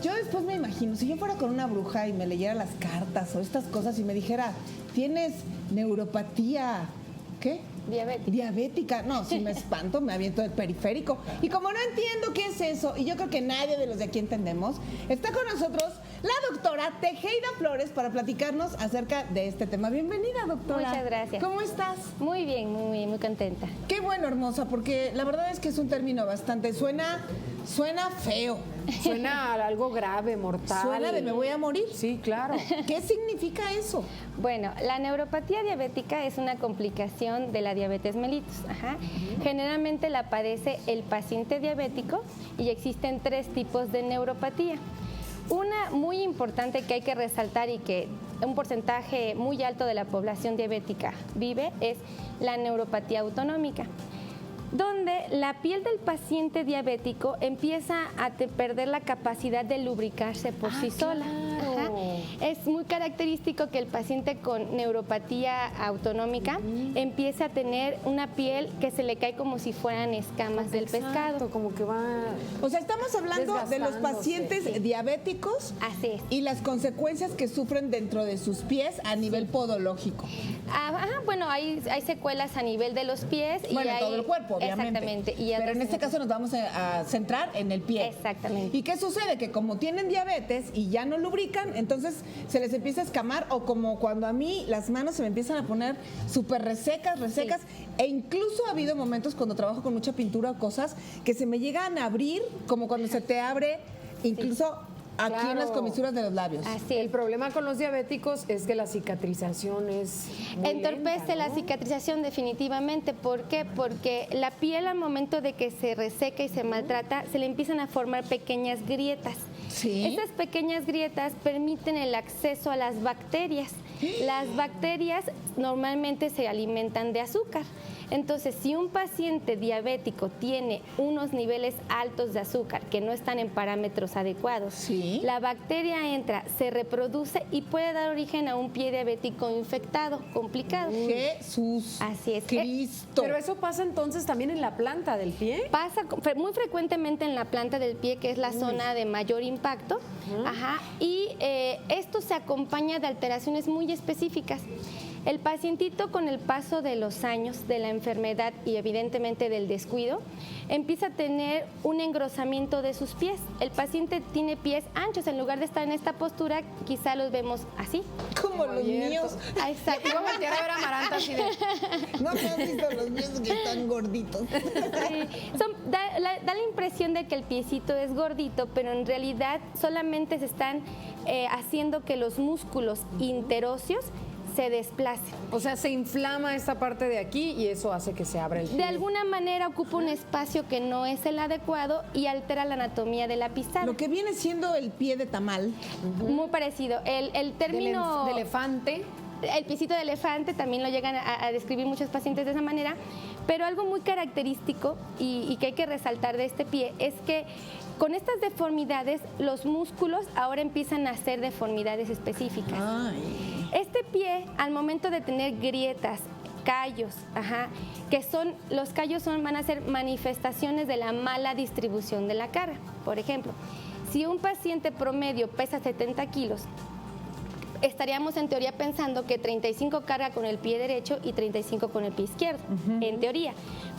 yo después me imagino, si yo fuera con una bruja y me leyera las cartas o estas cosas y me dijera, tienes neuropatía, ¿qué? Diabética. No, si me espanto, me aviento del periférico. Y como no entiendo qué es eso, y yo creo que nadie de los de aquí entendemos, está con nosotros la doctora Tejeda Flores para platicarnos acerca de este tema. Bienvenida, doctora. Muchas gracias. ¿Cómo estás? Muy bien, muy contenta. Qué bueno, hermosa, porque la verdad es que es un término bastante, suena feo. Suena a algo grave, mortal. Suena de me voy a morir. Sí, claro. ¿Qué significa eso? Bueno, la neuropatía diabética es una complicación de la diabetes mellitus. Generalmente la padece el paciente diabético y existen 3 tipos de neuropatía. Una muy importante que hay que resaltar y que un porcentaje muy alto de la población diabética vive es la neuropatía autonómica, donde la piel del paciente diabético empieza a perder la capacidad de lubricarse por sí sola. Es muy característico que el paciente con neuropatía autonómica empiece a tener una piel que se le cae como si fueran escamas del pescado. Como que va. O sea, estamos hablando de los pacientes diabéticos. Así es. Y las consecuencias que sufren dentro de sus pies a nivel podológico. Bueno, hay secuelas a nivel de los pies. Bueno, y hay, todo el cuerpo, obviamente. Exactamente. Pero en este caso nos vamos a centrar en el pie. Exactamente. ¿Y qué sucede? Que como tienen diabetes y ya no lubrican, entonces se les empieza a escamar, o como cuando a mí las manos se me empiezan a poner súper resecas, sí. E incluso ha habido momentos cuando trabajo con mucha pintura o cosas que se me llegan a abrir, como cuando se te abre incluso aquí en las comisuras de los labios. Así El problema con los diabéticos es que la cicatrización es muy entorpece lenta, ¿no? la cicatrización definitivamente. ¿Por qué? Porque la piel al momento de que se reseca y se maltrata, se le empiezan a formar pequeñas grietas. ¿Sí? Esas pequeñas grietas permiten el acceso a las bacterias. Las bacterias normalmente se alimentan de azúcar. Entonces, si un paciente diabético tiene unos niveles altos de azúcar que no están en parámetros adecuados, ¿sí? La bacteria entra, se reproduce y puede dar origen a un pie diabético infectado, complicado. Jesús. Así es. Cristo. Pero eso pasa entonces también en la planta del pie. Pasa muy frecuentemente en la planta del pie, que es la zona de mayor impacto. Y esto se acompaña de alteraciones muy específicas. El pacientito, con el paso de los años de la enfermedad y evidentemente del descuido, empieza a tener un engrosamiento de sus pies. El paciente tiene pies anchos, en lugar de estar en esta postura, quizá los vemos así. Como los míos. Exacto. Iba a voltear a ver a Amaranta así de. No me has visto los míos que están gorditos. Sí. Da la impresión de que el piecito es gordito, pero en realidad solamente se están haciendo que los músculos interóseos se desplacen. O sea, se inflama esta parte de aquí y eso hace que se abra el pie. De alguna manera ocupa un espacio que no es el adecuado y altera la anatomía de la pisada. Lo que viene siendo el pie de tamal. Muy parecido. El término de elefante. El piecito de elefante también lo llegan a describir muchos pacientes de esa manera, pero algo muy característico y que hay que resaltar de este pie es que con estas deformidades los músculos ahora empiezan a hacer deformidades específicas. Ay. Este pie, al momento de tener grietas, callos, que son, los callos van a ser manifestaciones de la mala distribución de la carga. Por ejemplo, si un paciente promedio pesa 70 kilos, estaríamos en teoría pensando que 35 carga con el pie derecho y 35 con el pie izquierdo, en teoría.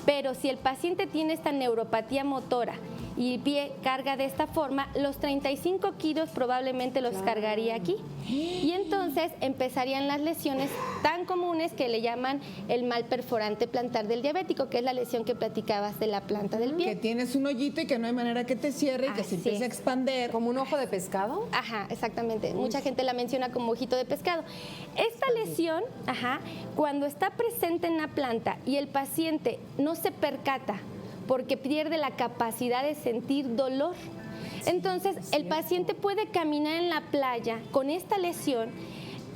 Pero si el paciente tiene esta neuropatía motora y el pie carga de esta forma, los 35 kilos probablemente los cargaría aquí. Y entonces empezarían las lesiones tan comunes que le llaman el mal perforante plantar del diabético, que es la lesión que platicabas de la planta del pie. Que tienes un hoyito y que no hay manera que te cierre y que se empiece a expander. ¿Como un ojo de pescado? Exactamente. Mucha gente la menciona como ojito de pescado. Esta lesión, cuando está presente en la planta y el paciente no se percata porque pierde la capacidad de sentir dolor, entonces el paciente puede caminar en la playa con esta lesión,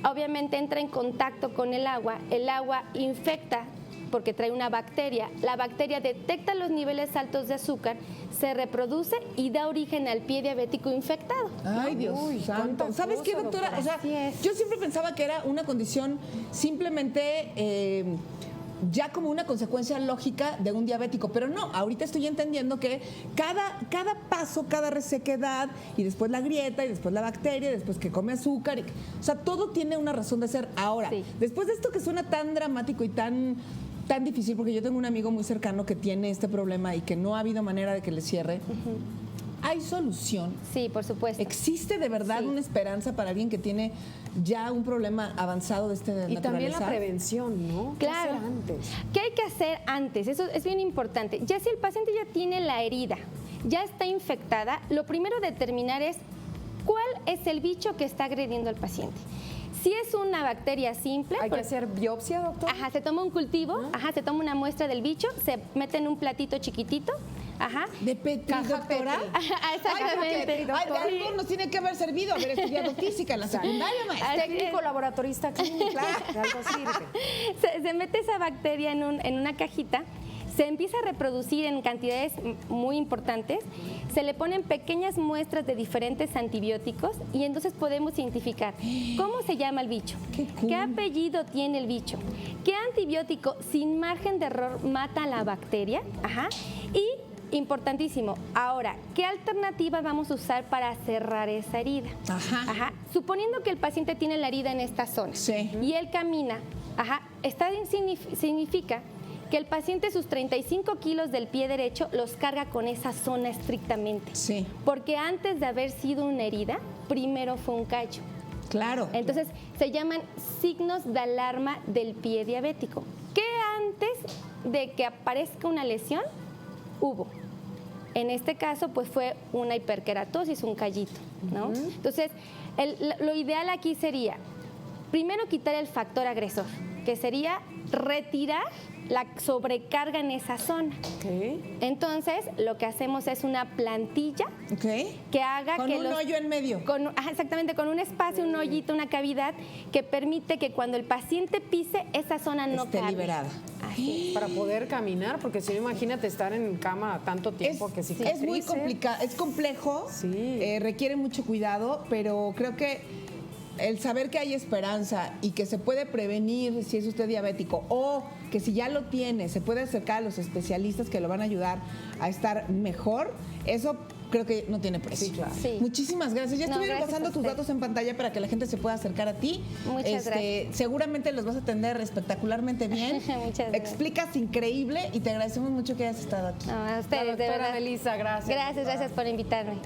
obviamente entra en contacto con el agua infecta porque trae una bacteria, la bacteria detecta los niveles altos de azúcar, se reproduce y da origen al pie diabético infectado. Ay, Dios santo. ¿Sabes qué, doctora? O sea, yo siempre pensaba que era una condición simplemente ya como una consecuencia lógica de un diabético, pero no, ahorita estoy entendiendo que cada paso, cada resequedad y después la grieta y después la bacteria y después que come azúcar, o sea, todo tiene una razón de ser. Ahora, después de esto que suena tan dramático y tan difícil, porque yo tengo un amigo muy cercano que tiene este problema y que no ha habido manera de que le cierre. ¿Hay solución? Sí, por supuesto. ¿Existe de verdad una esperanza para alguien que tiene ya un problema avanzado de este naturaleza? Y también la prevención, ¿no? Claro. ¿Qué hacer antes? ¿Qué hay que hacer antes? Eso es bien importante. Ya si el paciente ya tiene la herida, ya está infectada, lo primero a determinar es cuál es el bicho que está agrediendo al paciente. Si es una bacteria simple... ¿Hay que hacer biopsia, doctor? Ajá, se toma un cultivo, se toma una muestra del bicho, se mete en un platito chiquitito. ¿De Petri, doctora? Exactamente. Algo nos tiene que haber servido haber estudiado física en la secundaria, maestra. Técnico laboratorista clínico. De algo sirve. Se mete esa bacteria en una cajita, se empieza a reproducir en cantidades muy importantes, se le ponen pequeñas muestras de diferentes antibióticos y entonces podemos identificar cómo se llama el bicho, qué apellido tiene el bicho, qué antibiótico sin margen de error mata a la bacteria, y importantísimo, ahora, ¿qué alternativa vamos a usar para cerrar esa herida? Suponiendo que el paciente tiene la herida en esta zona y él camina, significa que el paciente sus 35 kilos del pie derecho los carga con esa zona estrictamente. Porque antes de haber sido una herida, primero fue un callo. Claro. Entonces, se llaman signos de alarma del pie diabético. ¿Qué antes de que aparezca una lesión hubo? En este caso, pues fue una hiperkeratosis, un callito, ¿no? Entonces, lo ideal aquí sería, primero quitar el factor agresor, que sería retirar la sobrecarga en esa zona. Entonces, lo que hacemos es una plantilla que haga con un hoyo en medio. Exactamente, con un espacio, un hoyito, una cavidad que permite que cuando el paciente pise, esa zona no esté liberada. Para poder caminar, porque si no, imagínate estar en cama tanto tiempo que cicatrice. Es muy complicado, es complejo, requiere mucho cuidado, pero creo que el saber que hay esperanza y que se puede prevenir si es usted diabético o que si ya lo tiene, se puede acercar a los especialistas que lo van a ayudar a estar mejor, eso creo que no tiene precio. Muchísimas gracias. Ya estuvieron pasando tus datos en pantalla para que la gente se pueda acercar a ti. Muchas gracias. Seguramente los vas a atender espectacularmente bien. Muchas gracias. Explicas increíble y te agradecemos mucho que hayas estado aquí. No, a ustedes, de verdad. Melissa, gracias. Gracias por invitarme.